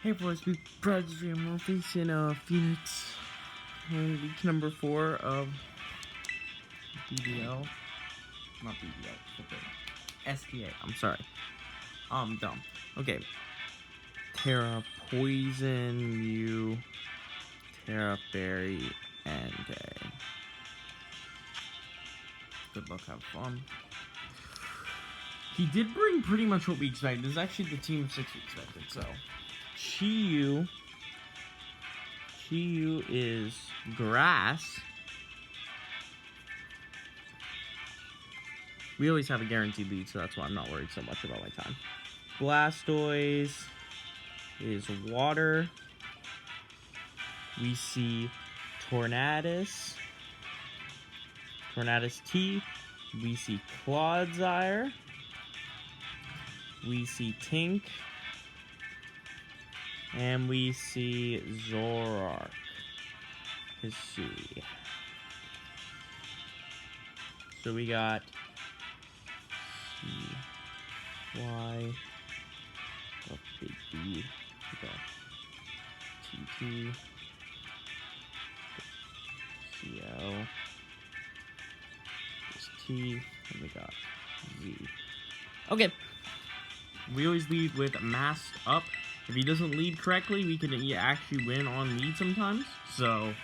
Hey boys, we Brothers we're facing Phoenix in week number 4 of BBL. Not BBL, SDA. I'm sorry. Dumb. Okay. Terra, Poison, Mew, Terra, Fairy, and good luck, have fun. He did bring pretty much what we expected. This is actually the team of 6 we expected, so. Chi Yu is grass. We always have a guaranteed lead, so that's why I'm not worried so much about my time. Blastoise is water. We see Tornadus T. We see Clodsire. We see Tink. And we see Zoroark. Hisui. So we got C, Y, big B, we got TT, CL, this T, and we got Z. Okay. We always lead with masked up. If he doesn't lead correctly, we can actually win on lead sometimes. So,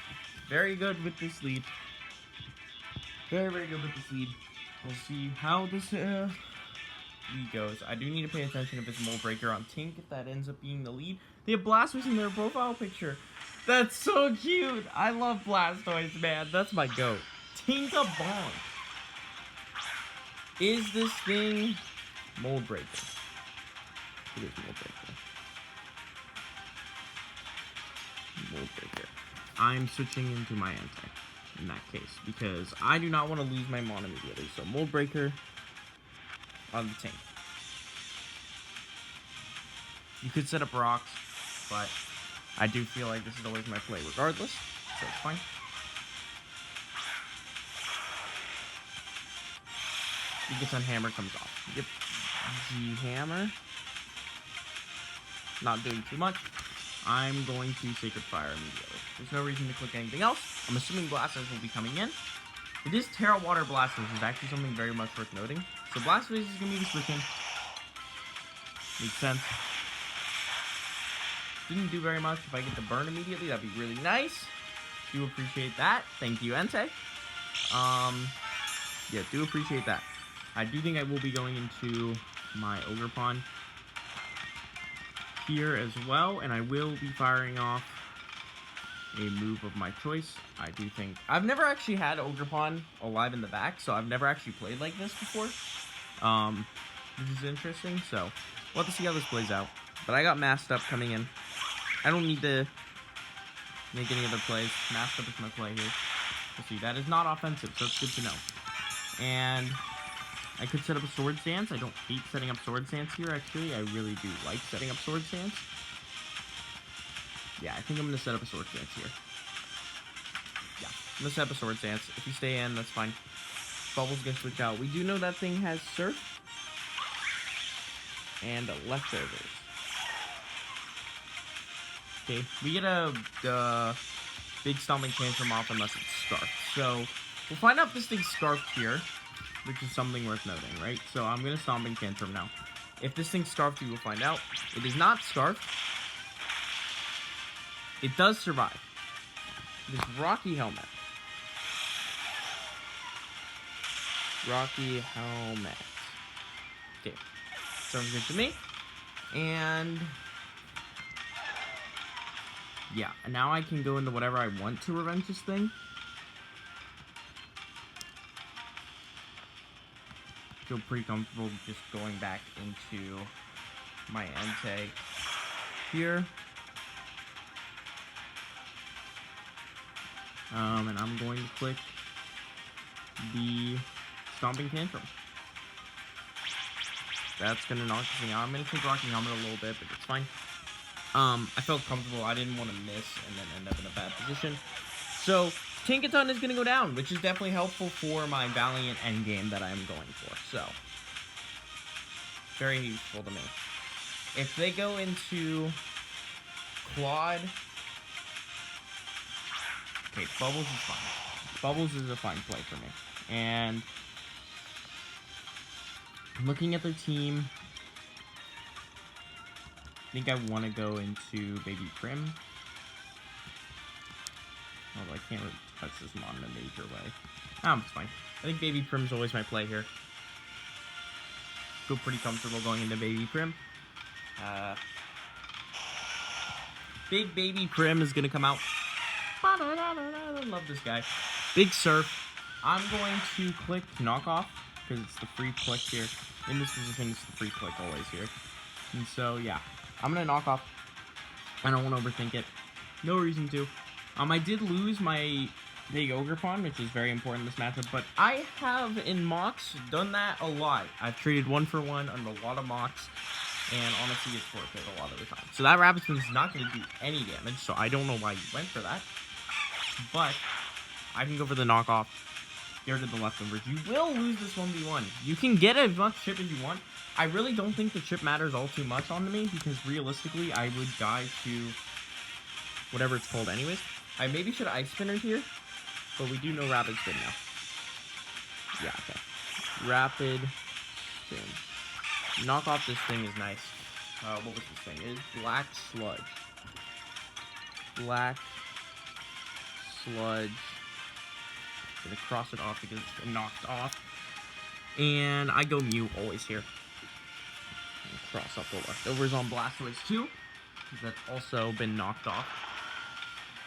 very good with this lead. Very, very good with this lead. We'll see how this lead goes. I do need to pay attention if it's Mold Breaker on Tink, if that ends up being the lead. They have Blastoise in their profile picture. That's so cute. I love Blastoise, man. That's my goat. Tinka-bonk. Is this thing Mold Breaker? It is Mold Breaker. Mold Breaker. I'm switching into my anti in that case because I do not want to lose my mon immediately. So Mold Breaker on the tank. You could set up rocks, but I do feel like this is always my play regardless, so it's fine. He gets on hammer, comes off. Yep. G-hammer. Not doing too much. I'm going to Sacred Fire immediately. There's no reason to click anything else. I'm assuming Blastoise will be coming in. It is Terra Water Blastoise, which is actually something very much worth noting. So Blastoise is going to be the switch in. Makes sense. Didn't do very much. If I get the burn immediately, that'd be really nice. Do appreciate that. Thank you, Entei. Yeah, do appreciate that. I do think I will be going into my Ogerpon here as well, and I will be firing off a move of my choice. I do think I've never actually had Ogerpon alive in the back, so I've never actually played like this before. This is interesting, so we'll have to see how this plays out. But I got Masked Up coming in. I don't need to make any other plays. Masked Up is my play here. Let's see, that is not offensive, so it's good to know. And I could set up a Sword Stance. I don't hate setting up Sword Stance here, actually. I really do like setting up Sword Stance. Yeah, I think I'm going to set up a Sword Stance here. Yeah, I'm going to set up a Sword Stance. If you stay in, that's fine. Bubble's going to switch out. We do know that thing has Surf and Leftovers. Okay, we get a big Stomping Tantrum off unless it's Scarfed. So, we'll find out if this thing's Scarfed here, which is something worth noting, right? So I'm going to Stomping Tantrum now. If this thing's Scarfed, we will find out. It is not Scarfed. It does survive. It is Rocky Helmet. Rocky Helmet. Okay. Sounds good to me. And yeah, and now I can go into whatever I want to revenge this thing. Feel pretty comfortable just going back into my Entei here. And I'm going to click the Stomping Tantrum. That's going to knock this thing out. I'm going to take Rocky Helmet a little bit, but it's fine. I felt comfortable. I didn't want to miss and then end up in a bad position. So, Tinkaton is going to go down, which is definitely helpful for my Valiant endgame that I'm going for. So, very useful to me. If they go into Quad. Okay, Bubbles is fine. Bubbles is a fine play for me. And looking at their team, I think I want to go into Baby Prim. Although I can't really touch this mod in a major way. It's fine. I think Baby Prim's always my play here. Feel pretty comfortable going into Baby Prim. Big Baby Prim is going to come out. I love this guy. Big Surf. I'm going to click Knockoff because it's the free click here. In this position, it's the free click always here. And so, yeah. I'm going to knock off. I don't want to overthink it. No reason to. I did lose my big Ogre Pawn, which is very important in this matchup, but I have, in mocks, done that a lot. I've traded 1-for-1 under a lot of mocks, and honestly, it's worth it a lot of the time. So that Rabbitsman's not going to do any damage, so I don't know why you went for that. But I can go for the knockoff. Get rid of the leftovers. You will lose this 1v1. You can get as much chip as you want. I really don't think the chip matters all too much on me, because realistically, I would die to whatever it's called anyways. I maybe should have Ice Spinner here, but we do know Rapid Spin now. Yeah, okay. Rapid Spin. Knock off this thing is nice. What was this thing? It is Black Sludge. Black Sludge. I'm gonna cross it off because it's been knocked off. And I go Mew always here. Cross up the leftovers on Blastoise too, because that's also been knocked off.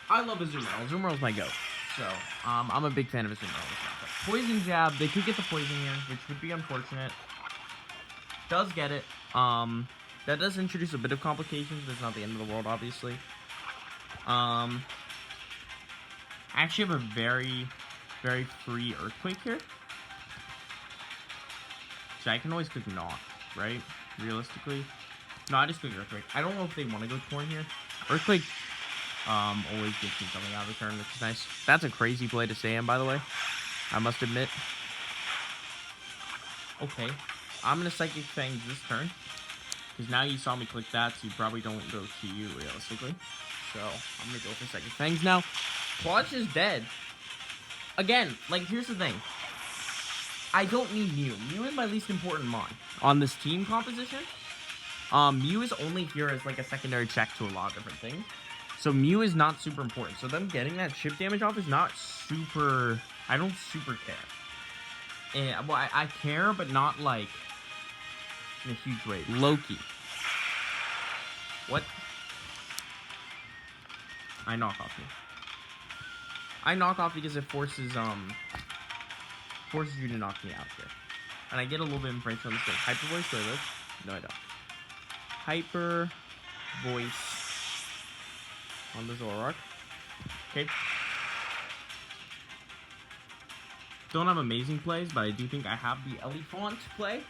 I love Azumarill. Azumarill's my goat. So, I'm a big fan of Azumarill. Poison Jab, they could get the poison here, which would be unfortunate. Does get it. That does introduce a bit of complications, but it's not the end of the world, obviously. I actually have a very, very free Earthquake here. So I can always click Knock, right? Realistically. No, I just click Earthquake. I don't know if they want to go Torn here. Earthquake always gives me something out of the turn, which is nice. That's a crazy play to stay in, by the way. I must admit. Okay. I'm going to Psychic Fangs this turn. Because now you saw me click that, so you probably don't go to you, realistically. So, I'm going to go for Psychic Fangs now. Clutch is dead. Again, like, here's the thing. I don't need Mew. Mew is my least important mon on this team composition. Mew is only here as, like, a secondary check to a lot of different things. So, Mew is not super important. So, them getting that chip damage off is not super... I don't super care. And, well, I care, but not, like, in a huge way. Loki. What? I knock off me. I knock off because it forces you to knock me out here. And I get a little bit of information on this thing. Hyper Voice, do I live? No, I don't. Hyper Voice on the Zoroark. Okay. Don't have amazing plays, but I do think I have the Elephant play,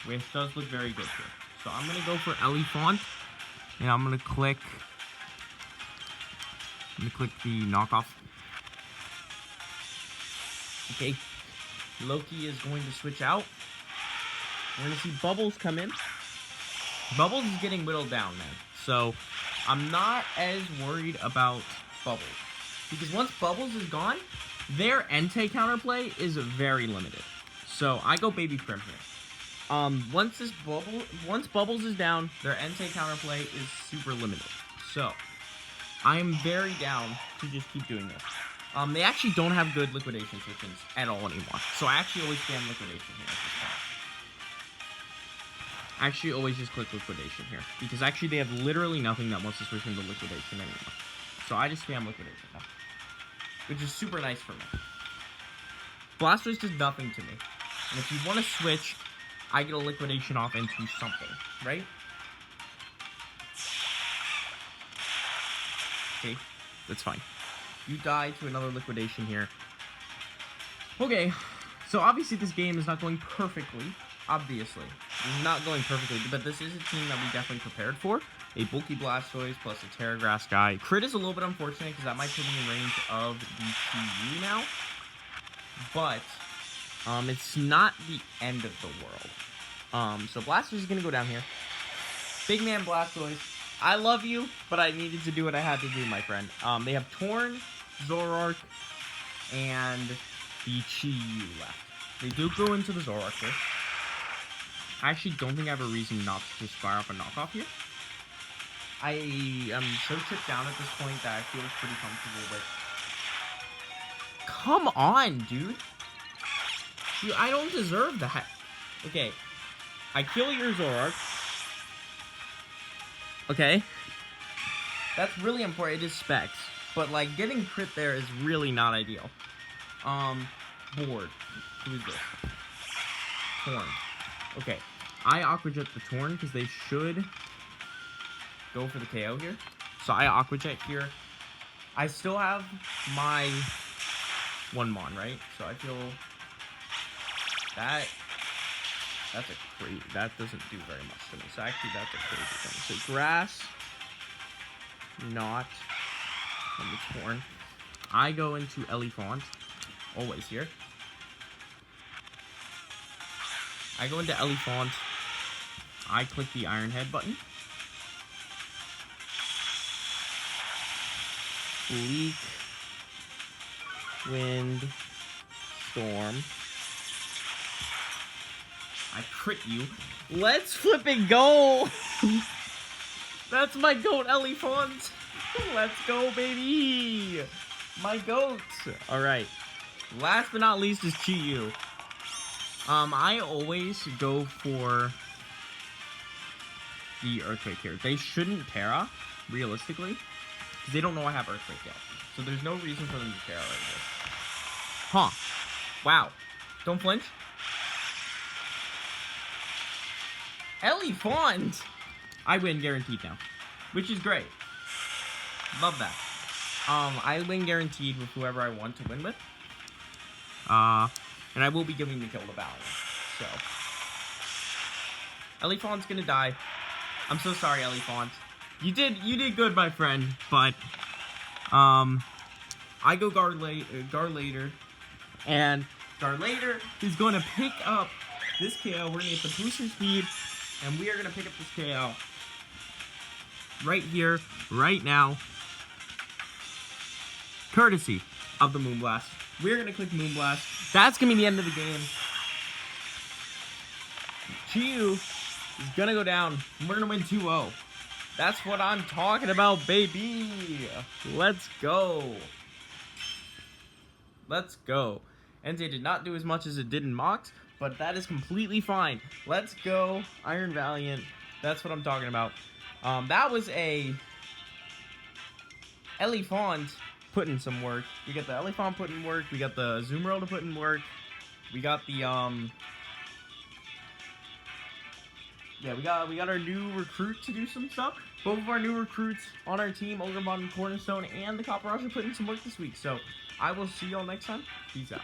which does look very good here. So I'm going to go for Elephant, and I'm going to click the knockoff. Okay, Loki is going to switch out. We're going to see Bubbles come in. Bubbles is getting whittled down, man. So I'm not as worried about Bubbles, because once Bubbles is gone, their Entei counterplay is very limited. So I go Baby Prim here. Once Bubbles is down, their Entei counterplay is super limited. So I am very down to just keep doing this. They actually don't have good liquidation switches at all anymore. So I actually always spam liquidation here at this point. I actually always just click liquidation here, because actually they have literally nothing that wants to switch into liquidation anymore. So I just spam liquidation now, which is super nice for me. Blastoise does nothing to me. And if you want to switch, I get a liquidation off into something, right? Okay, that's fine. You die to another liquidation here. Okay, so obviously this game is not going perfectly. Obviously. It's not going perfectly, but this is a team that we definitely prepared for. A bulky Blastoise plus a Terra Grass guy. Crit is a little bit unfortunate because that might put me in range of the TU now. But it's not the end of the world. So Blastoise is going to go down here. Big man Blastoise. I love you, but I needed to do what I had to do, my friend. They have Torn, Zoroark, and the Chi-Yu left. They do go into the Zoroark here. I actually don't think I have a reason not to just fire up a knockoff here. I am so chipped down at this point that I feel pretty comfortable with. Come on, dude. Dude, I don't deserve that. Okay. I kill your Zoroark. Okay. That's really important. It is specs. But, like, getting crit there is really not ideal. Board. Who is this? Torn. Okay. I Aqua Jet the Torn because they should go for the KO here. So I Aqua Jet here. I still have my one Mon, right? So I feel that's a crazy. That doesn't do very much to me. So actually, that's a crazy thing. So grass, not from the Torn. I go into Elephant, always here. I go into Elephant. I click the Iron Head button. Leak, Wind, Storm. I crit you. Let's flip and go! That's my goat, Elephant! Let's go, baby! My goat! Alright. Last but not least is Chi-Yu. I always go for the Earthquake here. They shouldn't Terra, realistically, because they don't know I have Earthquake yet. So there's no reason for them to Terra right here. Huh. Wow. Don't flinch. Elephant! I win guaranteed now, which is great. Love that. I win guaranteed with whoever I want to win with. And I will be giving the kill to Valiant. So, Elephant's gonna die. I'm so sorry, Elephant. You did good, my friend. But, I go Garlator, and Garlator is gonna pick up this KO. We're gonna get the booster speed, and we are gonna pick up this KO right here, right now, courtesy of the Moonblast. We're going to click Moonblast. That's going to be the end of the game. Chi-Yu is going to go down. We're going to win 2-0. That's what I'm talking about, baby. Let's go. Let's go. NJ did not do as much as it did in Mox, but that is completely fine. Let's go, Iron Valiant. That's what I'm talking about. That was a Elephant put in some work. We got the Elephant put in work. We got the Azumarill to put in work. We got the yeah, we got our new recruit to do some stuff. Both of our new recruits on our team, Ogremon and Cornerstone, and the Copper Rush, are putting some work this week. So I will see y'all next time. Peace out.